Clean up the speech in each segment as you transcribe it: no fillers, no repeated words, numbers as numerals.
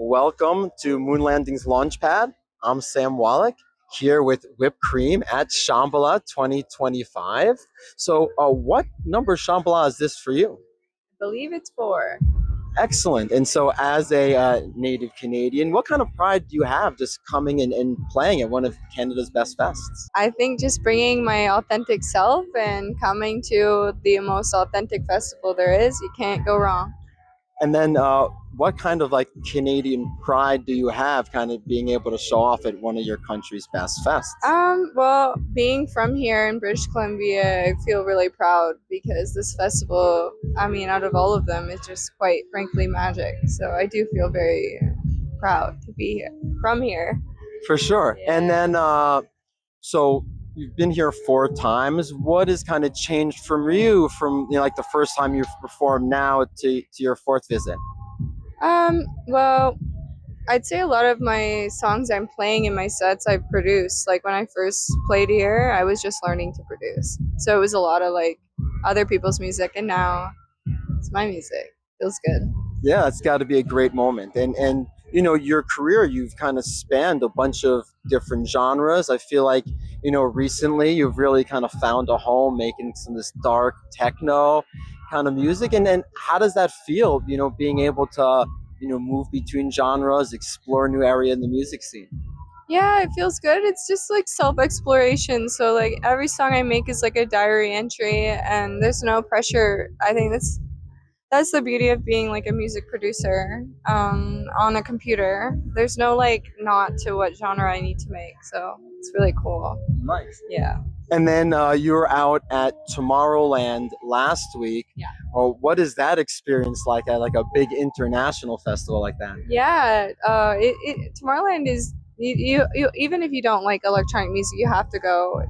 Welcome to Moon Landing's Launchpad. I'm Sam Wallach here with Whipped Cream at Shambala 2025. So, what number Shambala is this for you? I believe it's 4. Excellent. And so, as a native Canadian, what kind of pride do you have just coming and playing at one of Canada's best fests? I think just bringing my authentic self and coming to the most authentic festival there is, you can't go wrong. And then, what kind of like Canadian pride do you have, kind of being able to show off at one of your country's best fests? Well, being from here in British Columbia, I feel really proud because this festival, out of all of them, is just quite frankly magic. So I do feel very proud to be here, from here. For sure. Yeah. And then, so you've been here 4 times. What has kind of changed from you from like the first time you performed now to your 4th visit? Well, I'd say a lot of my songs I'm playing in my sets I produced. Like when I first played here, I was just learning to produce. So it was a lot of like other people's music, and now it's my music. Feels good. Yeah, it's got to be a great moment. And your career, you've kind of spanned a bunch of different genres. I feel like, recently you've really kind of found a home making some of this dark techno kind of music. And then how does that feel, being able to, move between genres, explore a new area in the music scene? Yeah, it feels good. It's just like self-exploration. So like every song I make is like a diary entry, and there's no pressure. I think that's the beauty of being like a music producer on a computer. There's no like knot to what genre I need to make, so it's really cool. Nice. Yeah. And then you were out at Tomorrowland last week. Yeah. What is that experience like at like a big international festival like that? Yeah. Tomorrowland is you even if you don't like electronic music, you have to go.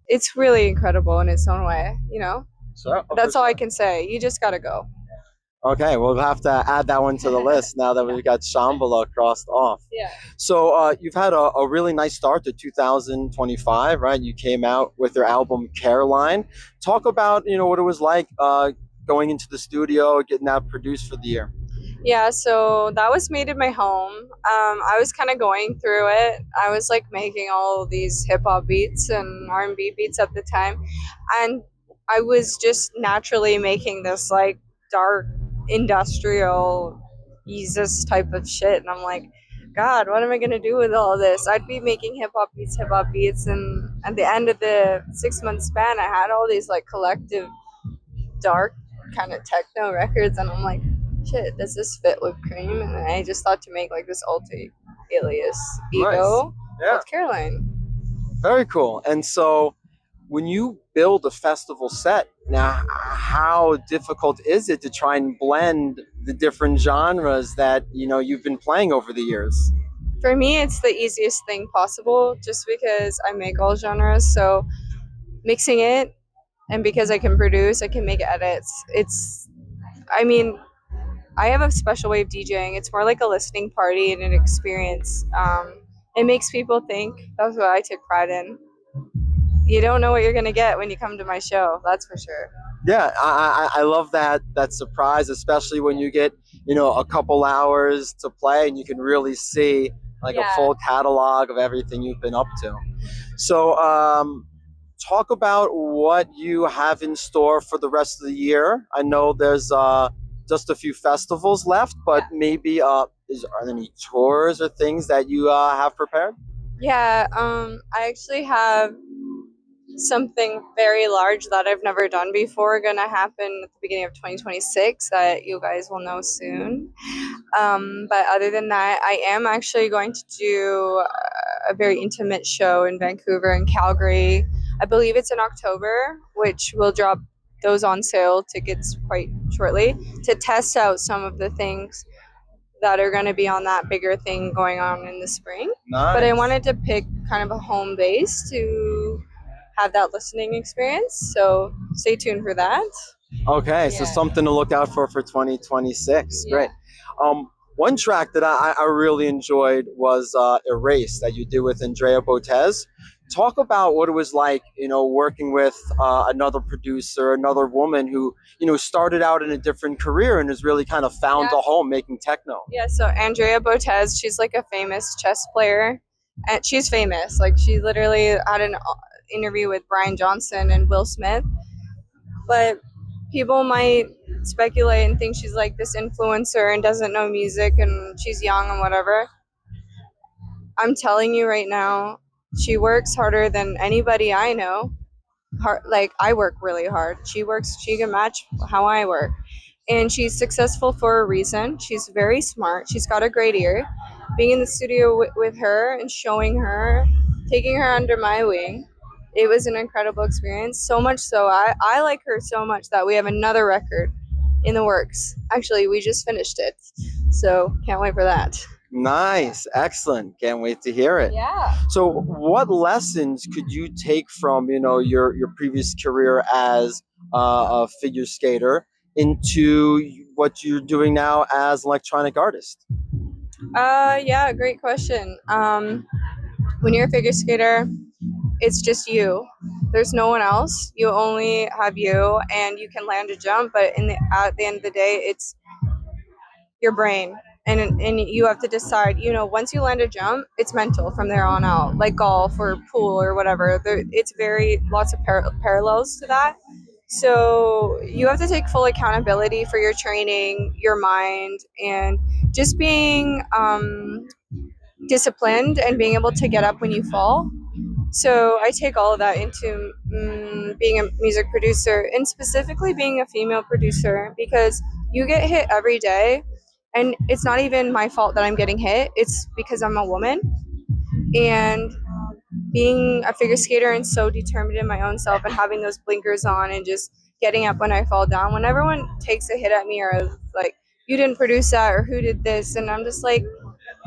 It's really incredible in its own way. Sure. That's all I can say. You just gotta go. Okay, we'll have to add that one to the list now that we've got Shambala crossed off. Yeah. So you've had a really nice start to 2025, right? You came out with your album Caroline. Talk about what it was like going into the studio, getting that produced for the year. Yeah, so that was made in my home. I was kind of going through it. I was like making all these hip hop beats and R&B beats at the time, and I was just naturally making this like dark industrial Jesus type of shit, and I'm like, God, what am I gonna do with all this? I'd be making hip hop beats, and at the end of the 6-month span, I had all these like collective dark kind of techno records, and I'm like, shit, does this fit Whipped Cream? And I just thought to make like this alter alias ego with Caroline. Very cool. And so when you build a festival set, now how difficult is it to try and blend the different genres that you've been playing over the years? For me, it's the easiest thing possible, just because I make all genres. So mixing it, and because I can produce, I can make edits. I have a special way of DJing. It's more like a listening party and an experience. It makes people think. That's what I take pride in. You don't know what you're gonna get when you come to my show. That's for sure. Yeah, I love that surprise, especially when you get a couple hours to play and you can really see like a full catalog of everything you've been up to. So talk about what you have in store for the rest of the year. I know there's just a few festivals left, but maybe are there any tours or things that you have prepared? Yeah, I actually have something very large that I've never done before gonna happen at the beginning of 2026 that you guys will know soon. But other than that, I am actually going to do a very intimate show in Vancouver and Calgary. I believe it's in October, which will drop those on sale tickets quite shortly, to test out some of the things that are going to be on that bigger thing going on in the spring. Nice. But I wanted to pick kind of a home base to have that listening experience, so stay tuned for that. Okay, so something to look out for 2026. Great. One track that I really enjoyed was Erase that you did with Andrea Botez. Talk about what it was like, working with another producer, another woman who, started out in a different career and has really kind of found a home making techno. Yeah, so Andrea Botez, she's like a famous chess player, and she's famous. Like she literally had an interview with Brian Johnson and Will Smith, but people might speculate and think she's like this influencer and doesn't know music and she's young and whatever. I'm telling you right now, she works harder than anybody I know. Like I work really hard. She can match how I work. And she's successful for a reason. She's very smart. She's got a great ear. Being in the studio with her and showing her, taking her under my wing, it was an incredible experience. So much so, I like her so much that we have another record in the works. Actually, we just finished it. So can't wait for that. Nice, excellent. Can't wait to hear it. Yeah. So, what lessons could you take from your previous career as a figure skater into what you're doing now as an electronic artist? Yeah, great question. When you're a figure skater, it's just you. There's no one else. You only have you, and you can land a jump. But at the end of the day, it's your brain, and you have to decide. Once you land a jump, it's mental from there on out. Like golf or pool or whatever. It's lots of parallels to that. So you have to take full accountability for your training, your mind, and just being disciplined and being able to get up when you fall. So I take all of that into being a music producer, and specifically being a female producer, because you get hit every day, and it's not even my fault that I'm getting hit. It's because I'm a woman, and being a figure skater and so determined in my own self and having those blinkers on and just getting up when I fall down. When everyone takes a hit at me or like, you didn't produce that or who did this, and I'm just like,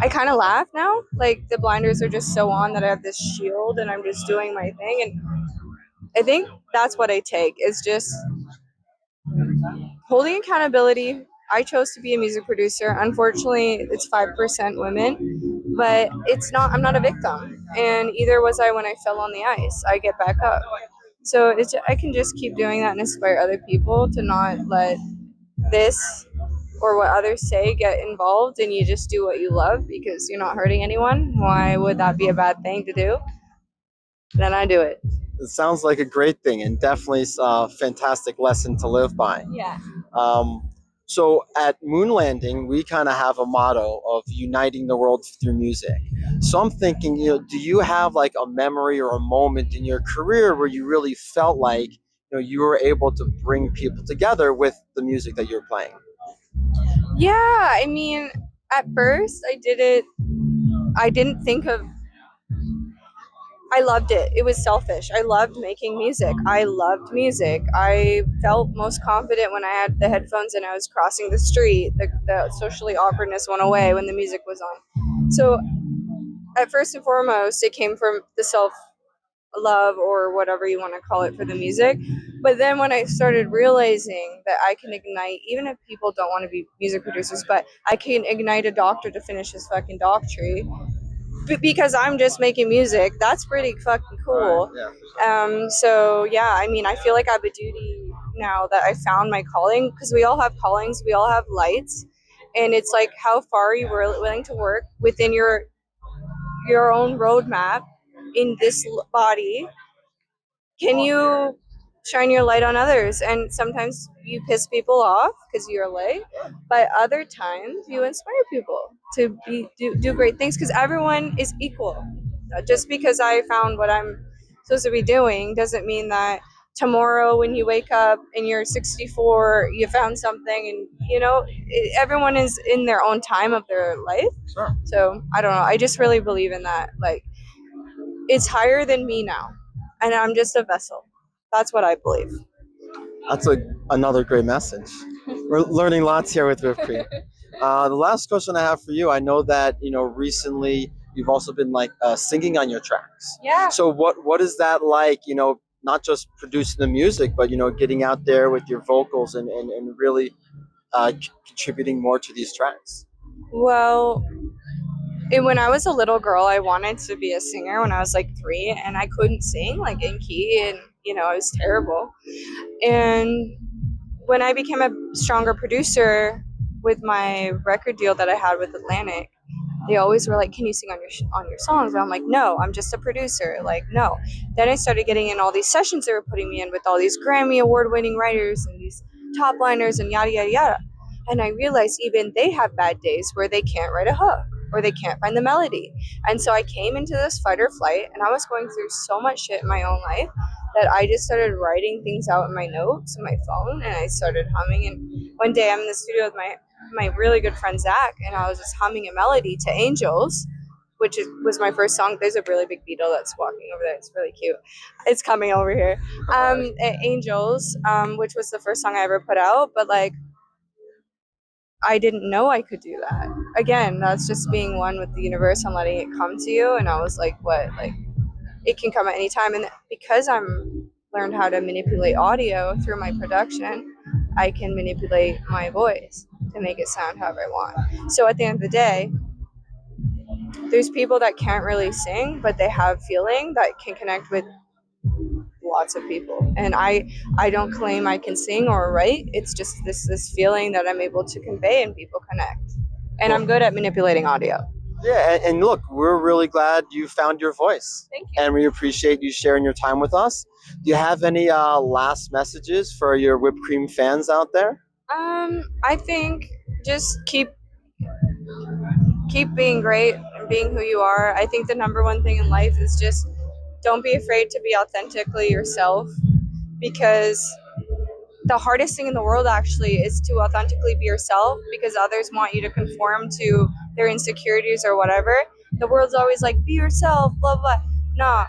I kind of laugh now. Like the blinders are just so on that I have this shield and I'm just doing my thing. And I think that's what I take, is just holding accountability. I chose to be a music producer. Unfortunately, it's 5% women, but I'm not a victim. And either was I when I fell on the ice. I get back up. So I can just keep doing that and inspire other people to not let this or what others say get involved, and you just do what you love because you're not hurting anyone. Why would that be a bad thing to do? Then I do it. It sounds like a great thing, and definitely a fantastic lesson to live by. Yeah. So at Moon Landing, we kind of have a motto of uniting the world through music. So I'm thinking, do you have like a memory or a moment in your career where you really felt like, you were able to bring people together with the music that you're playing? Yeah, I mean, at first I didn't think of, I loved it. It was selfish. I loved making music. I loved music. I felt most confident when I had the headphones and I was crossing the street. The socially awkwardness went away when the music was on. So at first and foremost, it came from the self love or whatever you want to call it for the music. But then when I started realizing that I can ignite, even if people don't want to be music producers, but I can ignite a doctor to finish his fucking doctorate because I'm just making music, that's pretty fucking cool. Right, yeah. So yeah, I mean, I feel like I have a duty now that I found my calling, because we all have callings, we all have lights, and it's like, how far are you willing to work within your own roadmap in this body? Can you shine your light on others? And sometimes you piss people off because you're late, but other times you inspire people to do great things, because everyone is equal. Just because I found what I'm supposed to be doing doesn't mean that tomorrow when you wake up and you're 64 you found something, and everyone is in their own time of their life. Sure. So I don't know, I just really believe in that. Like, it's higher than me now, and I'm just a vessel. That's what I believe. That's another great message. We're learning lots here with Whipped Cream. The last question I have for you, I know that recently you've also been like singing on your tracks. Yeah. So what is that like? Not just producing the music, but getting out there with your vocals and really contributing more to these tracks. Well, when I was a little girl, I wanted to be a singer when I was like 3, and I couldn't sing like in key, and I was terrible. And when I became a stronger producer with my record deal that I had with Atlantic, they always were like, "Can you sing on your songs?" And I'm like, "No, I'm just a producer." Like, no. Then I started getting in all these sessions they were putting me in with all these Grammy award-winning writers and these top liners and yada yada yada. And I realized even they have bad days where they can't write a hook or they can't find the melody. And so I came into this fight or flight, and I was going through so much shit in my own life that I just started writing things out in my notes in my phone, and I started humming. And one day I'm in the studio with my really good friend Zach, and I was just humming a melody to Angels, which was my first song. There's a really big beetle that's walking over there. It's really cute. It's coming over here. Angels, which was the first song I ever put out, but like I didn't know I could do that. Again, that's just being one with the universe and letting it come to you. And I was like, what? Like, it can come at any time. And because I'm learned how to manipulate audio through my production, I can manipulate my voice to make it sound however I want. So at the end of the day, there's people that can't really sing, but they have feeling that can connect with lots of people. And I don't claim I can sing or write. It's just this feeling that I'm able to convey, and people connect. And I'm good at manipulating audio. Yeah, and look, we're really glad you found your voice. Thank you. And we appreciate you sharing your time with us. Do you have any last messages for your whipped cream fans out there? I think just keep being great and being who you are. I think the number one thing in life is just don't be afraid to be authentically yourself, because the hardest thing in the world actually is to authentically be yourself, because others want you to conform to their insecurities or whatever. The world's always like, be yourself, blah, blah. No,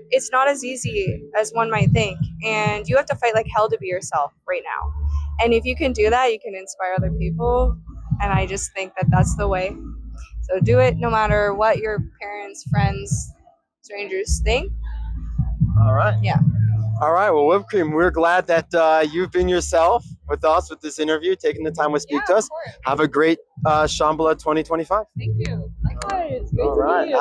it's not as easy as one might think. And you have to fight like hell to be yourself right now. And if you can do that, you can inspire other people. And I just think that that's the way. So do it no matter what your parents, friends, strangers think. All right. Yeah. All right. Well, whipped cream, we're glad that you've been yourself with us with this interview, taking the time to speak to us. Have a great Shambala 2025. Thank you. Likewise. All right.